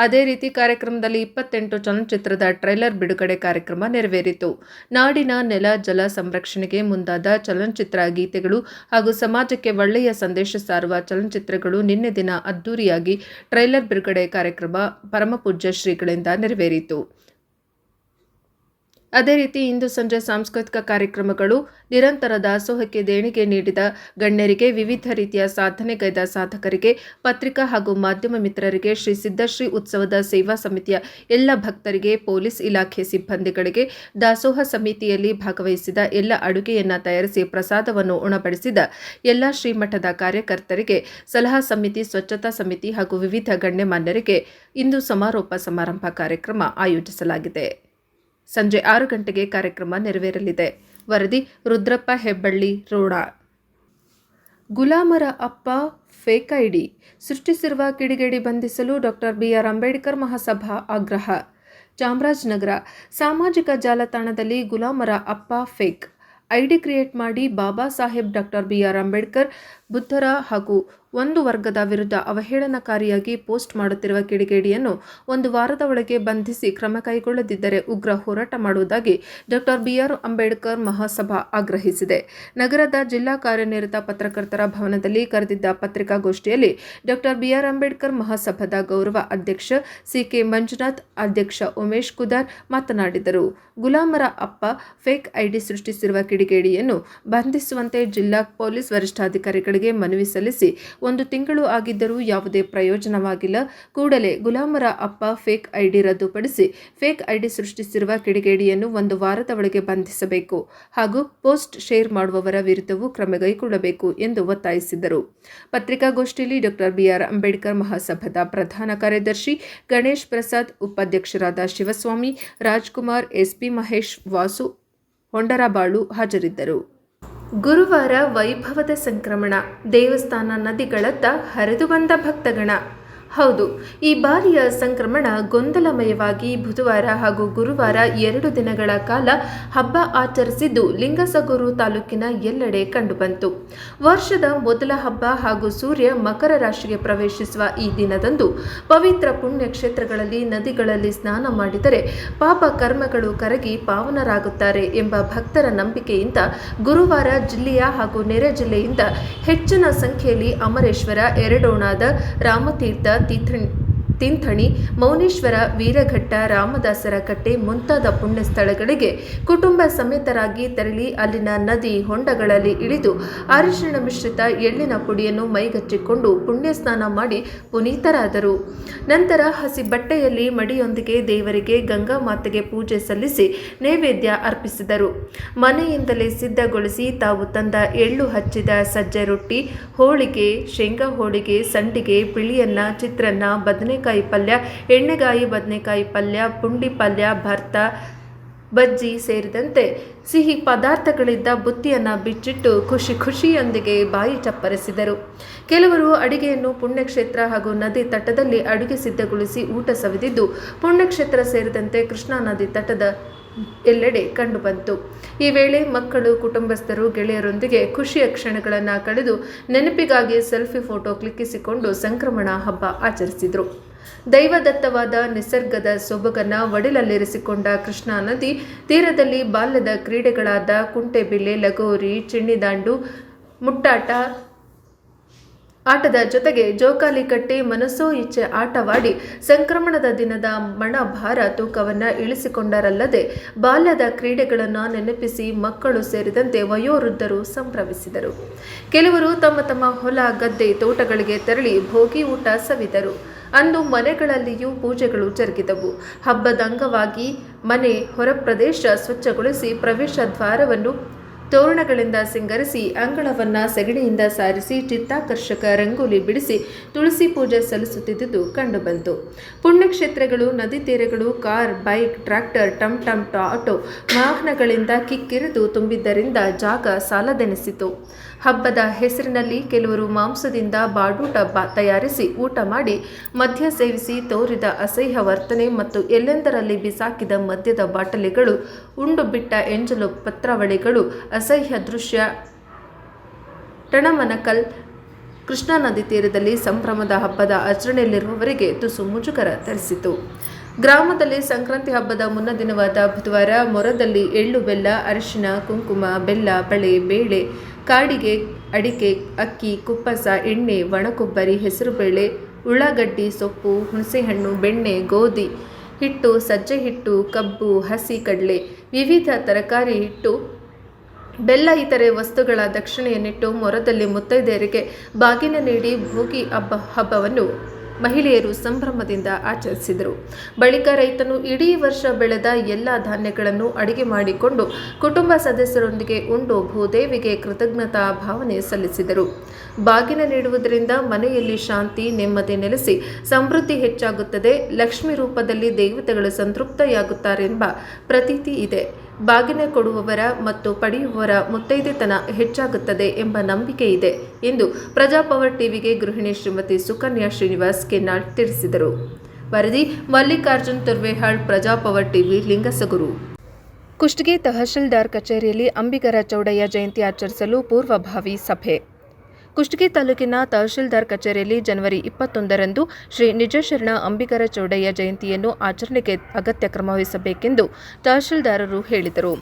ಅದೇ ರೀತಿ ಕಾರ್ಯಕ್ರಮದಲ್ಲಿ 28 ಚಲನಚಿತ್ರದ ಟ್ರೈಲರ್ ಬಿಡುಗಡೆ ಕಾರ್ಯಕ್ರಮ ನೆರವೇರಿತು. ನಾಡಿನ ನೆಲ ಜಲ ಸಂರಕ್ಷಣೆಗೆ ಮುಂದಾದ ಚಲನಚಿತ್ರ ಗೀತೆಗಳು ಹಾಗೂ ಸಮಾಜಕ್ಕೆ ಒಳ್ಳೆಯ ಸಂದೇಶ ಸಾರುವ ಚಲನಚಿತ್ರಗಳು ನಿನ್ನೆ ದಿನ ಅದ್ದೂರಿಯಾಗಿ ಟ್ರೈಲರ್ ಬಿಡುಗಡೆ ಕಾರ್ಯಕ್ರಮ ಪರಮಪೂಜ್ಯ ಶ್ರೀಗಳಿಂದ ನೆರವೇರಿತು. ಅದೇ ರೀತಿ ಇಂದು ಸಂಜೆ ಸಾಂಸ್ಕೃತಿಕ ಕಾರ್ಯಕ್ರಮಗಳು, ನಿರಂತರ ದಾಸೋಹಕ್ಕೆ ದೇಣಿಗೆ ನೀಡಿದ ಗಣ್ಯರಿಗೆ, ವಿವಿಧ ರೀತಿಯ ಸಾಧನೆಗೈದ ಸಾಧಕರಿಗೆ, ಪತ್ರಿಕಾ ಹಾಗೂ ಮಾಧ್ಯಮ ಮಿತ್ರರಿಗೆ, ಶ್ರೀ ಸಿದ್ಧಶ್ರೀ ಉತ್ಸವದ ಸೇವಾ ಸಮಿತಿಯ ಎಲ್ಲ ಭಕ್ತರಿಗೆ, ಪೊಲೀಸ್ ಇಲಾಖೆ ಸಿಬ್ಬಂದಿಗಳಿಗೆ, ದಾಸೋಹ ಸಮಿತಿಯಲ್ಲಿ ಭಾಗವಹಿಸಿದ ಎಲ್ಲ ಅಡುಗೆಯನ್ನ ತಯಾರಿಸಿ ಪ್ರಸಾದವನ್ನು ಉಣಬಡಿಸಿದ ಎಲ್ಲ ಶ್ರೀಮಠದ ಕಾರ್ಯಕರ್ತರಿಗೆ, ಸಲಹಾ ಸಮಿತಿ, ಸ್ವಚ್ಛತಾ ಸಮಿತಿ ಹಾಗೂ ವಿವಿಧ ಗಣ್ಯಮಾನ್ಯರಿಗೆ ಇಂದು ಸಮಾರೋಪ ಸಮಾರಂಭ ಕಾರ್ಯಕ್ರಮ ಆಯೋಜಿಸಲಾಗಿದೆ. ಸಂಜೆ 6 ಗಂಟೆಗೆ ಕಾರ್ಯಕ್ರಮ ನೆರವೇರಲಿದೆ. ವರದಿ ರುದ್ರಪ್ಪ ಹೆಬ್ಬಳ್ಳಿ, ರೋಣ. ಗುಲಾಮರ ಅಪ್ಪ ಫೇಕ್ ಐಡಿ ಸೃಷ್ಟಿಸಿರುವ ಕಿಡಿಗೇಡಿ ಬಂಧಿಸಲು ಡಾಕ್ಟರ್ ಬಿಆರ್ ಅಂಬೇಡ್ಕರ್ ಮಹಾಸಭಾ ಆಗ್ರಹ. ಚಾಮರಾಜನಗರ. ಸಾಮಾಜಿಕ ಜಾಲತಾಣದಲ್ಲಿ ಗುಲಾಮರ ಅಪ್ಪ ಫೇಕ್ ಐಡಿ ಕ್ರಿಯೇಟ್ ಮಾಡಿ ಬಾಬಾ ಸಾಹೇಬ್ ಡಾಕ್ಟರ್ BR ಅಂಬೇಡ್ಕರ್ ಬುದ್ಧರ ಹಾಗೂ ಒಂದು ವರ್ಗದ ವಿರುದ್ಧ ಅವಹೇಳನಕಾರಿಯಾಗಿ ಪೋಸ್ಟ್ ಮಾಡುತ್ತಿರುವ ಕಿಡಿಗೇಡಿಯನ್ನು 1 ವಾರದ ಒಳಗೆ ಬಂಧಿಸಿ ಕ್ರಮ ಕೈಗೊಳ್ಳದಿದ್ದರೆ ಉಗ್ರ ಹೋರಾಟ ಮಾಡುವುದಾಗಿ ಡಾಕ್ಟರ್ BR ಅಂಬೇಡ್ಕರ್ ಮಹಾಸಭಾ ಆಗ್ರಹಿಸಿದೆ. ನಗರದ ಜಿಲ್ಲಾ ಕಾರ್ಯನಿರತ ಪತ್ರಕರ್ತರ ಭವನದಲ್ಲಿ ಕರೆದಿದ್ದ ಪತ್ರಿಕಾಗೋಷ್ಠಿಯಲ್ಲಿ ಡಾಕ್ಟರ್ BR ಅಂಬೇಡ್ಕರ್ ಮಹಾಸಭಾದ ಗೌರವ ಅಧ್ಯಕ್ಷ CK ಮಂಜುನಾಥ್, ಅಧ್ಯಕ್ಷ ಉಮೇಶ್ ಕುದಾರ್ ಮಾತನಾಡಿದರು. ಗುಲಾಮರ ಅಪ್ಪ ಫೇಕ್ ಐಡಿ ಸೃಷ್ಟಿಸಿರುವ ಕಿಡಿಗೇಡಿಯನ್ನು ಬಂಧಿಸುವಂತೆ ಜಿಲ್ಲಾ ಪೊಲೀಸ್ ವರಿಷ್ಠಾಧಿಕಾರಿಗಳಿಗೆ ಮನವಿ ಸಲ್ಲಿಸಿ 1 ತಿಂಗಳು ಆಗಿದ್ದರೂ ಯಾವುದೇ ಪ್ರಯೋಜನವಾಗಿಲ್ಲ. ಕೂಡಲೇ ಗುಲಾಮರ ಅಪ್ಪ ಫೇಕ್ ಐಡಿ ರದ್ದುಪಡಿಸಿ ಫೇಕ್ ಐಡಿ ಸೃಷ್ಟಿಸಿರುವ ಕಿಡಿಗೇಡಿಯನ್ನು 1 ವಾರದ ಒಳಗೆ ಬಂಧಿಸಬೇಕು ಹಾಗೂ ಪೋಸ್ಟ್ ಶೇರ್ ಮಾಡುವವರ ವಿರುದ್ಧವೂ ಕ್ರಮ ಕೈಗೊಳ್ಳಬೇಕು ಎಂದು ಒತ್ತಾಯಿಸಿದರು. ಪತ್ರಿಕಾಗೋಷ್ಠಿಯಲ್ಲಿ ಡಾಕ್ಟರ್ BR ಅಂಬೇಡ್ಕರ್ ಮಹಾಸಭಾದ ಪ್ರಧಾನ ಕಾರ್ಯದರ್ಶಿ ಗಣೇಶ್ ಪ್ರಸಾದ್, ಉಪಾಧ್ಯಕ್ಷರಾದ ಶಿವಸ್ವಾಮಿ, ರಾಜ್ಕುಮಾರ್, SP ಮಹೇಶ್, ವಾಸು ಹೊಂಡರಬಾಳು ಹಾಜರಿದ್ದರು. ಗುರುವಾರ ವೈಭವದ ಸಂಕ್ರಮಣ, ದೇವಸ್ಥಾನ ನದಿಗಳತ್ತ ಹರಿದು ಬಂದ ಭಕ್ತಗಣ. ಹೌದು, ಈ ಬಾರಿಯ ಸಂಕ್ರಮಣ ಗೊಂದಲಮಯವಾಗಿ ಬುಧವಾರ ಹಾಗೂ ಗುರುವಾರ 2 ದಿನಗಳ ಕಾಲ ಹಬ್ಬ ಆಚರಿಸಿದ್ದು ಲಿಂಗಸಗೂರು ತಾಲೂಕಿನ ಎಲ್ಲೆಡೆ ಕಂಡುಬಂತು. ವರ್ಷದ ಮೊದಲ ಹಬ್ಬ ಹಾಗೂ ಸೂರ್ಯ ಮಕರ ರಾಶಿಗೆ ಪ್ರವೇಶಿಸುವ ಈ ದಿನದಂದು ಪವಿತ್ರ ಪುಣ್ಯ ಕ್ಷೇತ್ರಗಳಲ್ಲಿ ನದಿಗಳಲ್ಲಿ ಸ್ನಾನ ಮಾಡಿದರೆ ಪಾಪ ಕರ್ಮಗಳು ಕರಗಿ ಪಾವನರಾಗುತ್ತಾರೆ ಎಂಬ ಭಕ್ತರ ನಂಬಿಕೆಯಿಂದ ಗುರುವಾರ ಜಿಲ್ಲೆಯ ಹಾಗೂ ನೆರೆ ಜಿಲ್ಲೆಯಿಂದ ಹೆಚ್ಚಿನ ಸಂಖ್ಯೆಯಲ್ಲಿ ಅಮರೇಶ್ವರ, ಎರಡೋಣದ, ರಾಮತೀರ್ಥ, ತಿಂಥಣಿ, ಮೌನೇಶ್ವರ, ವೀರಘಟ್ಟ, ರಾಮದಾಸರ ಕಟ್ಟೆ ಮುಂತಾದ ಪುಣ್ಯ ಸ್ಥಳಗಳಿಗೆ ಕುಟುಂಬ ಸಮೇತರಾಗಿ ತೆರಳಿ ಅಲ್ಲಿನ ನದಿ ಹೊಂಡಗಳಲ್ಲಿ ಇಳಿದು ಅರಿಶಿಣ ಮಿಶ್ರಿತ ಎಳ್ಳಿನ ಪುಡಿಯನ್ನು ಮೈಗಚ್ಚಿಕೊಂಡು ಪುಣ್ಯ ಸ್ನಾನ ಮಾಡಿ ಪುನೀತರಾದರು. ನಂತರ ಹಸಿ ಬಟ್ಟೆಯಲ್ಲಿ ಮಡಿಯೊಂದಿಗೆ ದೇವರಿಗೆ ಗಂಗಾ ಮಾತೆಗೆ ಪೂಜೆ ಸಲ್ಲಿಸಿ ನೈವೇದ್ಯ ಅರ್ಪಿಸಿದರು. ಮನೆಯಿಂದಲೇ ಸಿದ್ಧಗೊಳಿಸಿ ತಾವು ತಂದ ಎಳ್ಳು ಹಚ್ಚಿದ ಸಜ್ಜೆ ರೊಟ್ಟಿ, ಹೋಳಿಗೆ, ಶೇಂಗಾ ಹೋಳಿಗೆ, ಸಂಡಿಗೆ, ಬಿಳಿಯನ್ನ, ಚಿತ್ರಾನ್ನ, ಬದನೆಕಾಯಿ ಪಲ್ಯ, ಎಣ್ಣೆಗಾಯಿ ಬದನೆಕಾಯಿ ಪಲ್ಯ, ಪುಂಡಿ ಪಲ್ಯ, ಭರ್ತ, ಬಜ್ಜಿ ಸೇರಿದಂತೆ ಸಿಹಿ ಪದಾರ್ಥಗಳಿದ್ದ ಬುತ್ತಿಯನ್ನು ಬಿಚ್ಚಿಟ್ಟು ಖುಷಿಯೊಂದಿಗೆ ಬಾಯಿ ಚಪ್ಪರಿಸಿದರು. ಕೆಲವರು ಅಡಿಗೆಯನ್ನು ಪುಣ್ಯಕ್ಷೇತ್ರ ಹಾಗೂ ನದಿ ತಟದಲ್ಲಿ ಅಡುಗೆ ಸಿದ್ಧಗೊಳಿಸಿ ಊಟ ಸವಿದಿದ್ದು ಪುಣ್ಯಕ್ಷೇತ್ರ ಸೇರಿದಂತೆ ಕೃಷ್ಣಾ ನದಿ ತಟದ ಎಲ್ಲೆಡೆ ಕಂಡುಬಂತು. ಈ ವೇಳೆ ಮಕ್ಕಳು, ಕುಟುಂಬಸ್ಥರು, ಗೆಳೆಯರೊಂದಿಗೆ ಖುಷಿಯ ಕ್ಷಣಗಳನ್ನು ಕಳೆದು ನೆನಪಿಗಾಗಿ ಸೆಲ್ಫಿ ಫೋಟೋ ಕ್ಲಿಕ್ಕಿಸಿಕೊಂಡು ಸಂಕ್ರಮಣ ಹಬ್ಬ ಆಚರಿಸಿದರು. ದೈವದತ್ತವಾದ ನಿಸರ್ಗದ ಸೊಬಗನ್ನ ಒಡಿಲಲ್ಲಿರಿಸಿಕೊಂಡ ಕೃಷ್ಣಾ ನದಿ ತೀರದಲ್ಲಿ ಬಾಲ್ಯದ ಕ್ರೀಡೆಗಳಾದ ಕುಂಟೆಬಿಲ್ಲೆ, ಲಗೋರಿ, ಚಿಣ್ಣಿದಾಂಡು, ಮುಟ್ಟಾಟ ಆಟದ ಜೊತೆಗೆ ಜೋಕಾಲಿ ಕಟ್ಟಿ ಮನಸ್ಸೋ ಇಚ್ಛೆ ಆಟವಾಡಿ ಸಂಕ್ರಮಣದ ದಿನದ ಮಣಭಾರ ತೂಕವನ್ನು ಇಳಿಸಿಕೊಂಡರಲ್ಲದೆ ಬಾಲ್ಯದ ಕ್ರೀಡೆಗಳನ್ನು ನೆನಪಿಸಿ ಮಕ್ಕಳು ಸೇರಿದಂತೆ ವಯೋವೃದ್ಧರು ಸಂಭ್ರಮಿಸಿದರು. ಕೆಲವರು ತಮ್ಮ ಹೊಲ, ಗದ್ದೆ, ತೋಟಗಳಿಗೆ ತೆರಳಿ ಭೋಗಿ ಊಟ ಸವಿದರು. ಅಂದು ಮನೆಗಳಲ್ಲಿಯೂ ಪೂಜೆಗಳು ಜರುಗಿದವು. ಹಬ್ಬದ ಅಂಗವಾಗಿ ಮನೆ ಹೊರ ಪ್ರದೇಶ ಸ್ವಚ್ಛಗೊಳಿಸಿ ಪ್ರವೇಶ ದ್ವಾರವನ್ನು ತೋರಣಗಳಿಂದ ಸಿಂಗರಿಸಿ ಅಂಗಳವನ್ನು ಸೆಗಣಿಯಿಂದ ಸಾರಿಸಿ ಚಿತ್ತಾಕರ್ಷಕ ರಂಗೋಲಿ ಬಿಡಿಸಿ ತುಳಸಿ ಪೂಜೆ ಸಲ್ಲಿಸುತ್ತಿದ್ದುದು ಕಂಡುಬಂತು. ಪುಣ್ಯಕ್ಷೇತ್ರಗಳು, ನದಿ ತೀರಗಳು ಕಾರ್, ಬೈಕ್, ಟ್ರ್ಯಾಕ್ಟರ್, ಟಮ್ ಆಟೋ ವಾಹನಗಳಿಂದ ಕಿಕ್ಕಿರಿದು ತುಂಬಿದ್ದರಿಂದ ಜಾಗ ಸಾಲದೆನಿಸಿತು. ಹಬ್ಬದ ಹೆಸರಿನಲ್ಲಿ ಕೆಲವರು ಮಾಂಸದಿಂದ ಬಾಡೂಟ ತಯಾರಿಸಿ ಊಟ ಮಾಡಿ ಮದ್ಯ ಸೇವಿಸಿ ತೋರಿದ ಅಸಹ್ಯ ವರ್ತನೆ ಮತ್ತು ಎಲ್ಲೆಂದರಲ್ಲಿ ಬಿಸಾಕಿದ ಮದ್ಯದ ಬಾಟಲಿಗಳು, ಉಂಡು ಬಿಟ್ಟ ಎಂಜಲು ಪತ್ರಾವಳಿಗಳು, ಅಸಹ್ಯ ದೃಶ್ಯ ಟಣಮನಕಲ್ ಕೃಷ್ಣಾ ನದಿ ತೀರದಲ್ಲಿ ಸಂಭ್ರಮದ ಹಬ್ಬದ ಆಚರಣೆಯಲ್ಲಿರುವವರಿಗೆ ತುಸು ಮುಜುಗರ ತರಿಸಿತು. ಗ್ರಾಮದಲ್ಲಿ ಸಂಕ್ರಾಂತಿ ಹಬ್ಬದ ಮುನ್ನ ದಿನವಾದ ಬುಧವಾರ ಮೊರದಲ್ಲಿ ಎಳ್ಳು, ಬೆಲ್ಲ, ಅರಿಶಿನ, ಕುಂಕುಮ, ಬೆಲ್ಲ, ಬಳೆ, ಬೇಳೆ, ಕಾಡಿಗೆ, ಅಡಿಕೆ, ಅಕ್ಕಿ, ಕುಪ್ಪಸ, ಎಣ್ಣೆ, ಒಣಕೊಬ್ಬರಿ, ಹೆಸರುಬೇಳೆ, ಉಳ್ಳಾಗಡ್ಡಿ, ಸೊಪ್ಪು, ಹುಣಸೆಹಣ್ಣು, ಬೆಣ್ಣೆ, ಗೋಧಿ ಹಿಟ್ಟು, ಸಜ್ಜೆ ಹಿಟ್ಟು, ಕಬ್ಬು, ಹಸಿ ಕಡಲೆ, ವಿವಿಧ ತರಕಾರಿ ಹಿಟ್ಟು, ಬೆಲ್ಲ ಇತರೆ ವಸ್ತುಗಳ ದಕ್ಷಿಣೆಯನ್ನಿಟ್ಟು ಮೊರದಲ್ಲಿ ಮುತ್ತೈದೆಯರಿಗೆ ಬಾಗಿನ ನೀಡಿ ಭೋಗಿ ಹಬ್ಬವನ್ನು ಮಹಿಳೆಯರು ಸಂಭ್ರಮದಿಂದ ಆಚರಿಸಿದರು. ಬಳಿಕ ರೈತನು ಇಡೀ ವರ್ಷ ಬೆಳೆದ ಎಲ್ಲ ಧಾನ್ಯಗಳನ್ನು ಅಡಿಗೆ ಮಾಡಿಕೊಂಡು ಕುಟುಂಬ ಸದಸ್ಯರೊಂದಿಗೆ ಉಂಡು ಭೂದೇವಿಗೆ ಕೃತಜ್ಞತಾ ಭಾವನೆ ಸಲ್ಲಿಸಿದರು. ಬಾಗಿನ ನೀಡುವುದರಿಂದ ಮನೆಯಲ್ಲಿ ಶಾಂತಿ, ನೆಮ್ಮದಿ ನೆಲೆಸಿ ಸಮೃದ್ಧಿ ಹೆಚ್ಚಾಗುತ್ತದೆ. ಲಕ್ಷ್ಮಿ ರೂಪದಲ್ಲಿ ದೇವತೆಗಳು ಸಂತೃಪ್ತಿಯಾಗುತ್ತಾರೆಂಬ ಪ್ರತೀತಿ ಇದೆ. ಬಾಗಿನ ಕೊಡುವವರ ಮತ್ತು ಪಡೆಯುವವರ ಮುತ್ತೈದೆತನ ಹೆಚ್ಚಾಗುತ್ತದೆ ಎಂಬ ನಂಬಿಕೆ ಇದೆ ಎಂದು ಪ್ರಜಾಪವರ್ ಟಿವಿಗೆ ಗೃಹಿಣಿ ಶ್ರೀಮತಿ ಸುಕನ್ಯಾ ಶ್ರೀನಿವಾಸ್ ಕೆನ್ನಾಳ್ ತಿಳಿಸಿದರು. ವರದಿ ಮಲ್ಲಿಕಾರ್ಜುನ್ ತುರ್ವೇಹಾಳ್, ಪ್ರಜಾಪವರ್ ಟಿವಿ, ಲಿಂಗಸಗೂರು. ಕುಷ್ಟಗಿ ತಹಶೀಲ್ದಾರ್ ಕಚೇರಿಯಲ್ಲಿ ಅಂಬಿಗರ ಚೌಡಯ್ಯ ಜಯಂತಿ ಆಚರಿಸಲು ಪೂರ್ವಭಾವಿ ಸಭೆ. ಕುಷ್ಟಗಿ ತಾಲೂಕಿನ ತಹಶೀಲ್ದಾರ್ ಕಚೇರಿಯಲ್ಲಿ ಜನವರಿ 21ರಂದು ಶ್ರೀ ನಿಜಶರಣ ಅಂಬಿಗರ ಚೌಡಯ್ಯ ಜಯಂತಿಯನ್ನು ಆಚರಣೆಗೆ ಅಗತ್ಯ ಕ್ರಮ ವಹಿಸಬೇಕೆಂದು ತಹಶೀಲ್ದಾರರು ಹೇಳಿದರು.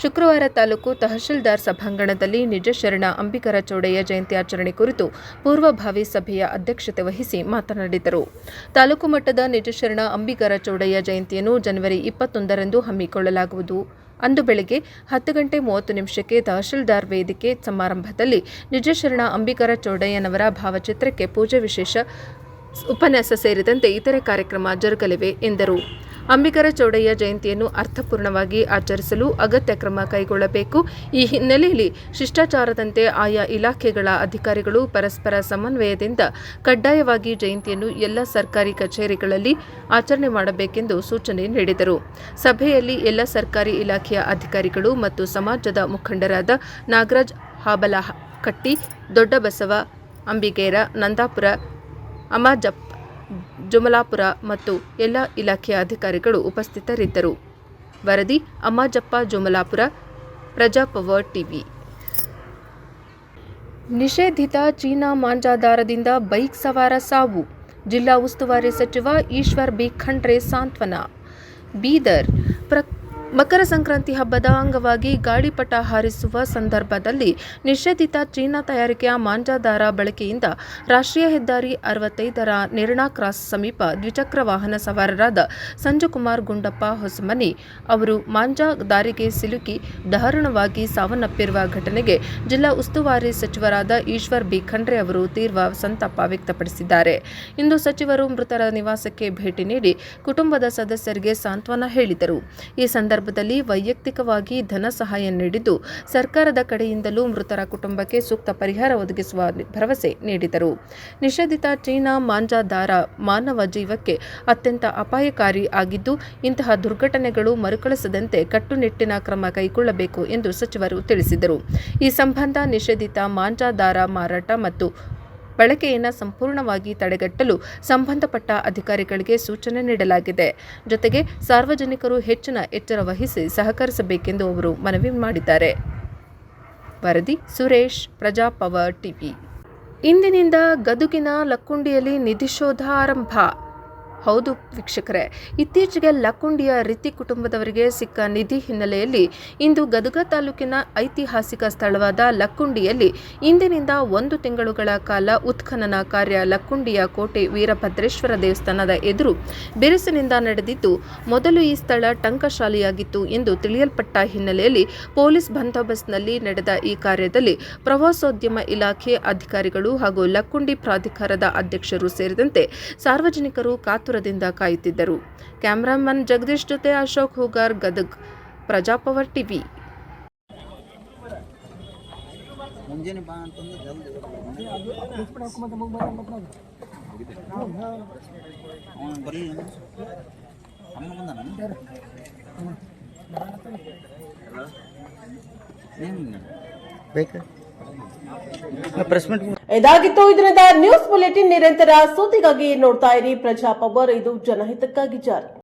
ಶುಕ್ರವಾರ ತಾಲೂಕು ತಹಶೀಲ್ದಾರ್ ಸಭಾಂಗಣದಲ್ಲಿ ನಿಜಶರಣ ಅಂಬಿಗರ ಚೌಡಯ್ಯ ಜಯಂತಿ ಆಚರಣೆ ಕುರಿತು ಪೂರ್ವಭಾವಿ ಸಭೆಯ ಅಧ್ಯಕ್ಷತೆ ವಹಿಸಿ ಮಾತನಾಡಿದರು. ತಾಲೂಕು ಮಟ್ಟದ ನಿಜಶರಣ ಅಂಬಿಗರ ಚೌಡಯ್ಯ ಜಯಂತಿಯನ್ನು ಜನವರಿ 21ರಂದು ಹಮ್ಮಿಕೊಳ್ಳಲಾಗುವುದು. ಅಂದು ಬೆಳಗ್ಗೆ 10:30 ತಹಶೀಲ್ದಾರ್ ವೇದಿಕೆ ಸಮಾರಂಭದಲ್ಲಿ ನಿಜಶರಣ ಅಂಬಿಗರ ಚೌಡಯ್ಯನವರ ಭಾವಚಿತ್ರಕ್ಕೆ ಪೂಜೆ, ವಿಶೇಷ ಉಪನ್ಯಾಸ ಸೇರಿದಂತೆ ಇತರೆ ಕಾರ್ಯಕ್ರಮ ಜರುಗಲಿವೆ ಎಂದರು. ಅಂಬಿಗರ ಚೌಡಯ್ಯ ಜಯಂತಿಯನ್ನು ಅರ್ಥಪೂರ್ಣವಾಗಿ ಆಚರಿಸಲು ಅಗತ್ಯ ಕ್ರಮ ಕೈಗೊಳ್ಳಬೇಕು. ಈ ಹಿನ್ನೆಲೆಯಲ್ಲಿ ಶಿಷ್ಟಾಚಾರದಂತೆ ಆಯಾ ಇಲಾಖೆಗಳ ಅಧಿಕಾರಿಗಳು ಪರಸ್ಪರ ಸಮನ್ವಯದಿಂದ ಕಡ್ಡಾಯವಾಗಿ ಜಯಂತಿಯನ್ನು ಎಲ್ಲ ಸರ್ಕಾರಿ ಕಚೇರಿಗಳಲ್ಲಿ ಆಚರಣೆ ಮಾಡಬೇಕೆಂದು ಸೂಚನೆ ನೀಡಿದರು. ಸಭೆಯಲ್ಲಿ ಎಲ್ಲ ಸರ್ಕಾರಿ ಇಲಾಖೆಯ ಅಧಿಕಾರಿಗಳು ಮತ್ತು ಸಮಾಜದ ಮುಖಂಡರಾದ ನಾಗರಾಜ್ ಹಾಬಲಕಟ್ಟಿ, ದೊಡ್ಡಬಸವ, ಅಂಬಿಗೇರ, ನಂದಾಪುರ, ಅಮಾಜಪ್ಪ, ಜುಮಲಾಪುರ ಮತ್ತು ಎಲ್ಲ ಇಲಾಖೆಯ ಅಧಿಕಾರಿಗಳು ಉಪಸ್ಥಿತರಿದ್ದರು. ವರದಿ ಅಮ್ಮಾಜಪ್ಪ, ಜುಮಲಾಪುರ, ಪ್ರಜಾಪವರ್ ಟಿವಿ. ನಿಷೇಧಿತ ಚೀನಾ ಮಾಂಜಾದಾರದಿಂದ ಬೈಕ್ ಸವಾರ ಸಾವು, ಜಿಲ್ಲಾ ಉಸ್ತುವಾರಿ ಸಚಿವ ಈಶ್ವರ್ ಬಿ ಖಂಡ್ರೆ ಸಾಂತ್ವನ. ಬೀದರ್. ಮಕರ ಸಂಕ್ರಾಂತಿ ಹಬ್ಬದ ಅಂಗವಾಗಿ ಗಾಳಿಪಟ ಹಾರಿಸುವ ಸಂದರ್ಭದಲ್ಲಿ ನಿಷೇಧಿತ ಚೀನಾ ತಯಾರಿಕೆಯ ಮಾಂಜಾದಾರ ಬಳಕೆಯಿಂದ ರಾಷ್ಟ್ರೀಯ ಹೆದ್ದಾರಿ 65ರ ನಿರ್ಣಾ ಕ್ರಾಸ್ ಸಮೀಪ ದ್ವಿಚಕ್ರ ವಾಹನ ಸವಾರರಾದ ಸಂಜುಕುಮಾರ್ ಗುಂಡಪ್ಪ ಹೊಸಮನಿ ಅವರು ಮಾಂಜಾ ದಾರಿಗೆ ಸಿಲುಕಿ ದಾರುಣವಾಗಿ ಸಾವನ್ನಪ್ಪಿರುವ ಘಟನೆಗೆ ಜಿಲ್ಲಾ ಉಸ್ತುವಾರಿ ಸಚಿವರಾದ ಈಶ್ವರ್ ಬಿ ಖಂಡ್ರೆ ಅವರು ತೀವ್ರ ಸಂತಾಪ ವ್ಯಕ್ತಪಡಿಸಿದ್ದಾರೆ. ಇಂದು ಸಚಿವರು ಮೃತರ ನಿವಾಸಕ್ಕೆ ಭೇಟಿ ನೀಡಿ ಕುಟುಂಬದ ಸದಸ್ಯರಿಗೆ ಸಾಂತ್ವನ ಹೇಳಿದರು. ಈ ಸಂದರ್ಭದಲ್ಲಿ ವೈಯಕ್ತಿಕವಾಗಿ ಧನ ಸಹಾಯ ನೀಡಿದ್ದು, ಸರ್ಕಾರದ ಕಡೆಯಿಂದಲೂ ಮೃತರ ಕುಟುಂಬಕ್ಕೆ ಸೂಕ್ತ ಪರಿಹಾರ ಒದಗಿಸುವ ಭರವಸೆ ನೀಡಿದರು. ನಿಷೇಧಿತ ಚೀನಾ ಮಾಂಜಾದಾರ ಮಾನವ ಜೀವಕ್ಕೆ ಅತ್ಯಂತ ಅಪಾಯಕಾರಿ ಆಗಿದ್ದು, ಇಂತಹ ದುರ್ಘಟನೆಗಳು ಮರುಕಳಿಸದಂತೆ ಕಟ್ಟುನಿಟ್ಟಿನ ಕ್ರಮ ಕೈಗೊಳ್ಳಬೇಕು ಎಂದು ಸಚಿವರು ತಿಳಿಸಿದರು. ಈ ಸಂಬಂಧ ನಿಷೇಧಿತ ಮಾಂಜಾದಾರ ಮಾರಾಟ ಮತ್ತು ಬಳಕೆಯನ್ನು ಸಂಪೂರ್ಣವಾಗಿ ತಡೆಗಟ್ಟಲು ಸಂಬಂಧಪಟ್ಟ ಅಧಿಕಾರಿಗಳಿಗೆ ಸೂಚನೆ ನೀಡಲಾಗಿದೆ. ಜೊತೆಗೆ ಸಾರ್ವಜನಿಕರು ಹೆಚ್ಚಿನ ಎಚ್ಚರ ವಹಿಸಿ ಸಹಕರಿಸಬೇಕೆಂದು ಅವರು ಮನವಿ ಮಾಡಿದ್ದಾರೆ. ವರದಿ ಸುರೇಶ್, ಪ್ರಜಾಪವರ್ ಟಿವಿ. ಇಂದಿನಿಂದ ಗದುಗಿನ ಲಕ್ಕುಂಡಿಯಲ್ಲಿ ನಿಧಿ ಶೋಧ ಆರಂಭ. ಹೌದು ವೀಕ್ಷಕರೇ, ಇತ್ತೀಚೆಗೆ ಲಕ್ಕುಂಡಿಯ ರಿತಿ ಕುಟುಂಬದವರಿಗೆ ಸಿಕ್ಕ ನಿಧಿ ಹಿನ್ನೆಲೆಯಲ್ಲಿ ಇಂದು ಗದಗ ತಾಲೂಕಿನ ಐತಿಹಾಸಿಕ ಸ್ಥಳವಾದ ಲಕ್ಕುಂಡಿಯಲ್ಲಿ ಇಂದಿನಿಂದ 1 ತಿಂಗಳುಗಳ ಕಾಲ ಉತ್ಖನನ ಕಾರ್ಯ ಲಕ್ಕುಂಡಿಯ ಕೋಟೆ ವೀರಭದ್ರೇಶ್ವರ ದೇವಸ್ಥಾನದ ಎದುರು ಬಿರುಸಿನಿಂದ ನಡೆದಿದ್ದು, ಮೊದಲು ಈ ಸ್ಥಳ ಟಂಕಶಾಲೆಯಾಗಿತ್ತು ಎಂದು ತಿಳಿಯಲ್ಪಟ್ಟ ಹಿನ್ನೆಲೆಯಲ್ಲಿ ಪೊಲೀಸ್ ಬಂದೋಬಸ್ತ್ನಲ್ಲಿ ನಡೆದ ಈ ಕಾರ್ಯದಲ್ಲಿ ಪ್ರವಾಸೋದ್ಯಮ ಇಲಾಖೆ ಅಧಿಕಾರಿಗಳು ಹಾಗೂ ಲಕ್ಕುಂಡಿ ಪ್ರಾಧಿಕಾರದ ಅಧ್ಯಕ್ಷರು ಸೇರಿದಂತೆ ಸಾರ್ವಜನಿಕರು ಕಾತುರದಿಂದ ಕಾಯುತ್ತಿದ್ದರು. ಕ್ಯಾಮರಾಮನ್ ಜಗದೀಶ್ ಜೊತೆ ಅಶೋಕ್ ಹೂಗಾರ್, ಗದಗ್, ಪ್ರಜಾಪವರ್ ಟಿವಿ. ಮುಂಜಾನೆ ಬಾ ಅಂತಂದ್ರೆ ಜಲ್ದಿ ಬರಲಿಲ್ಲ. ಅಮ್ಮ ಬಂದಾನ ಬೇಕಾ ಇದಾಗಿತ್ತು ಇದರಿಂದ ನ್ಯೂಸ್ ಬುಲೆಟಿನ್. ನಿರಂತರ ಸುದ್ದಿಗಾಗಿ ನೋಡ್ತಾ ಇರಿ ಪ್ರಜಾಪವರ್. ಇದು ಜನಹಿತಕ್ಕಾಗಿ ಜಾರಿ.